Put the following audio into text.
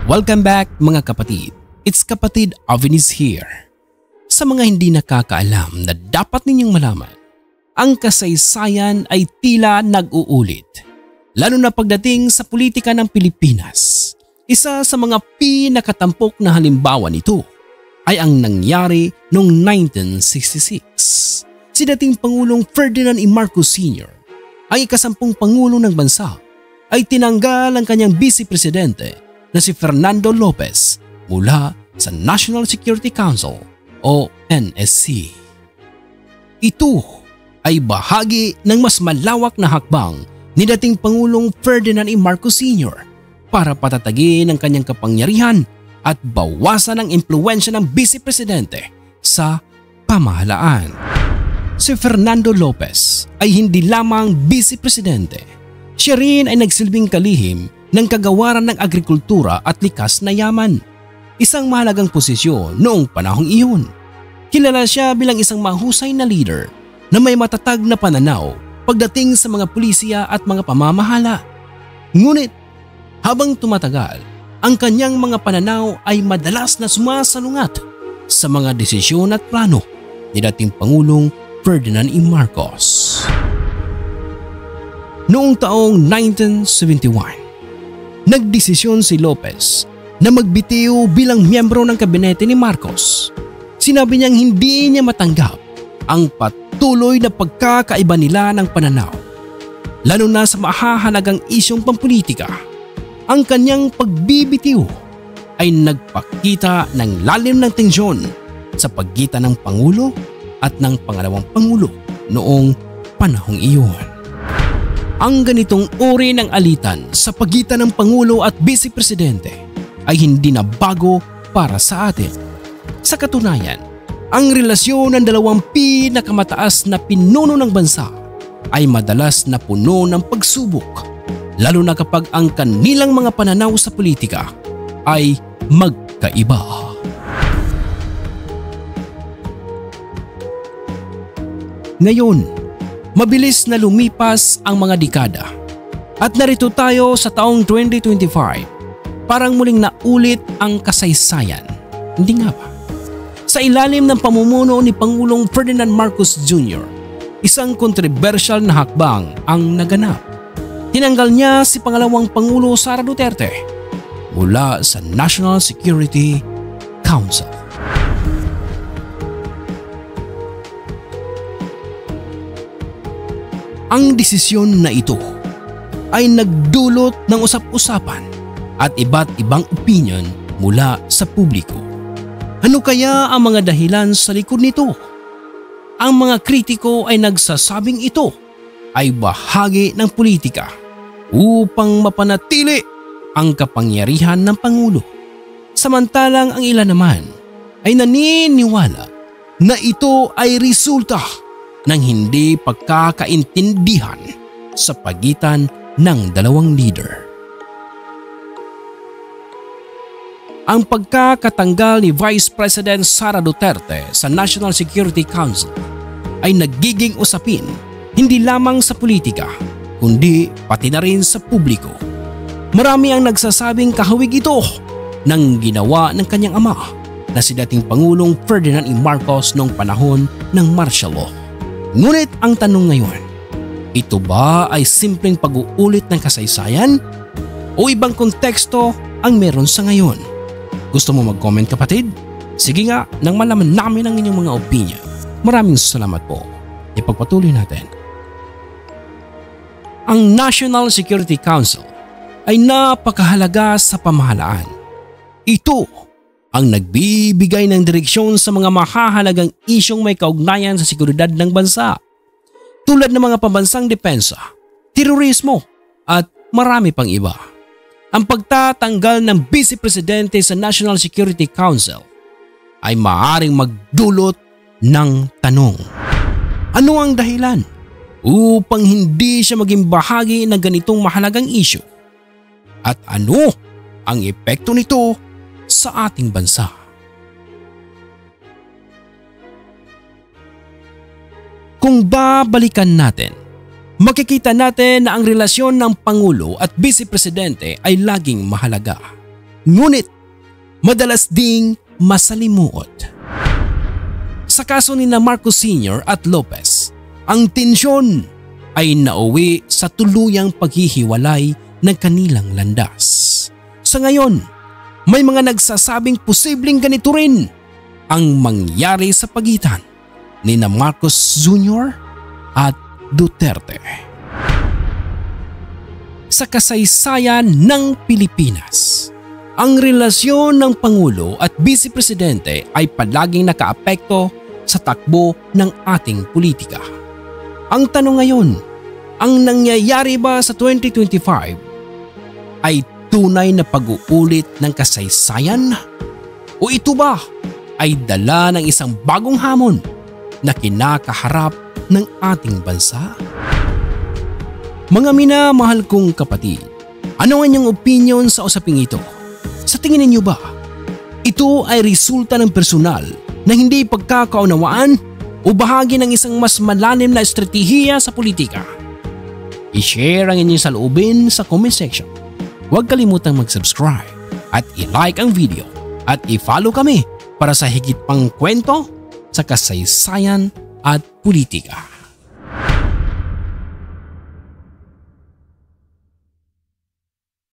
Welcome back mga kapatid. It's Kapatid Avenis here. Sa mga hindi nakakaalam na dapat ninyong malaman, ang kasaysayan ay tila nag-uulit. Lalo na pagdating sa politika ng Pilipinas. Isa sa mga pinakatampok na halimbawa nito ay ang nangyari noong 1966. Si dating Pangulong Ferdinand E. Marcos Sr., ang ikasampung Pangulo ng bansa, ay tinanggal ang kanyang Vice Presidente na si Fernando Lopez mula sa National Security Council o NSC. Ito ay bahagi ng mas malawak na hakbang ni dating Pangulong Ferdinand E. Marcos Sr. para patatagin ang kanyang kapangyarihan at bawasan ang impluwensya ng Vice Presidente sa pamahalaan. Si Fernando Lopez ay hindi lamang Vice Presidente. Siya rin ay nagsilbing kalihim ng kagawaran ng agrikultura at likas na yaman. Isang mahalagang posisyon noong panahong iyon. Kilala siya bilang isang mahusay na leader na may matatag na pananaw pagdating sa mga pulisya at mga pamamahala. Ngunit habang tumatagal, ang kanyang mga pananaw ay madalas na sumasalungat sa mga desisyon at plano ni dating Pangulong Ferdinand E. Marcos. Noong taong 1971, nagdesisyon si Lopez na magbitiw bilang miyembro ng kabinete ni Marcos. Sinabi niyang hindi niya matanggap ang patuloy na pagkakaiba nila ng pananaw, lalo na sa mahahalagang isyong pampulitika. Ang kanyang pagbibitiw ay nagpakita ng lalim ng tensyon sa pagitan ng Pangulo at ng pangalawang Pangulo noong panahong iyon. Ang ganitong uri ng alitan sa pagitan ng Pangulo at Vice Presidente ay hindi na bago para sa atin. Sa katunayan, ang relasyon ng dalawang pinakamataas na pinuno ng bansa ay madalas na puno ng pagsubok, lalo na kapag ang kanilang mga pananaw sa politika ay magkaiba. Ngayon, mabilis na lumipas ang mga dekada at narito tayo sa taong 2025. Parang muling naulit ang kasaysayan. Hindi nga ba? Sa ilalim ng pamumuno ni Pangulong Ferdinand Marcos Jr., isang kontrobersyal na hakbang ang naganap. Tinanggal niya si pangalawang Pangulo Sara Duterte mula sa National Security Council. Ang desisyon na ito ay nagdulot ng usap-usapan at iba't ibang opinion mula sa publiko. Ano kaya ang mga dahilan sa likod nito? Ang mga kritiko ay nagsasabing ito ay bahagi ng politika upang mapanatili ang kapangyarihan ng Pangulo. Samantalang ang ilan naman ay naniniwala na ito ay resulta ng hindi pagkakaintindihan sa pagitan ng dalawang leader. Ang pagkakatanggal ni Vice President Sara Duterte sa National Security Council ay nagiging usapin hindi lamang sa politika kundi pati na rin sa publiko. Marami ang nagsasabing kahawig ito ng ginawa ng kanyang ama na si dating Pangulong Ferdinand E. Marcos noong panahon ng martial law. Ngunit ang tanong ngayon, ito ba ay simpleng pag-uulit ng kasaysayan o ibang konteksto ang meron sa ngayon? Gusto mo mag-comment kapatid? Sige nga, nang malaman namin ang inyong mga opinion. Maraming salamat po. Ipagpatuloy natin. Ang National Security Council ay napakahalaga sa pamahalaan. Ito ang nagbibigay ng direksyon sa mga mahahalagang isyong may kaugnayan sa seguridad ng bansa, tulad ng mga pambansang depensa, terorismo at marami pang iba. Ang pagtatanggal ng Vice Presidente sa National Security Council ay maaaring magdulot ng tanong. Ano ang dahilan upang hindi siya maging bahagi ng ganitong mahalagang isyu? At ano ang epekto nito sa ating bansa? Kung babalikan natin, makikita natin na ang relasyon ng Pangulo at Vice Presidente ay laging mahalaga. ngunit madalas ding masalimuot. Sa kaso ni Marcos Sr. at Lopez, ang tensyon ay nauwi sa tuluyang paghihiwalay ng kanilang landas. Sa ngayon, may mga nagsasabing posibleng ganito rin ang mangyari sa pagitan ni Marcos Jr. at Duterte. Sa kasaysayan ng Pilipinas, ang relasyon ng Pangulo at Vice Presidente ay palaging nakaapekto sa takbo ng ating politika. Ang tanong ngayon, ang nangyayari ba sa 2025 ay tunay na pag-uulit ng kasaysayan? O ito ba ay dala ng isang bagong hamon na kinakaharap ng ating bansa? Mga minamahal kong kapatid, ano ang inyong opinion sa usaping ito? Sa tingin ninyo ba, ito ay resulta ng personal na hindi pagkakaunawaan o bahagi ng isang mas malalim na estratehiya sa politika? I-share ang inyong saloobin sa comment section. Huwag kalimutang mag-subscribe at i-like ang video at i-follow kami para sa higit pang kwento sa kasaysayan at politika.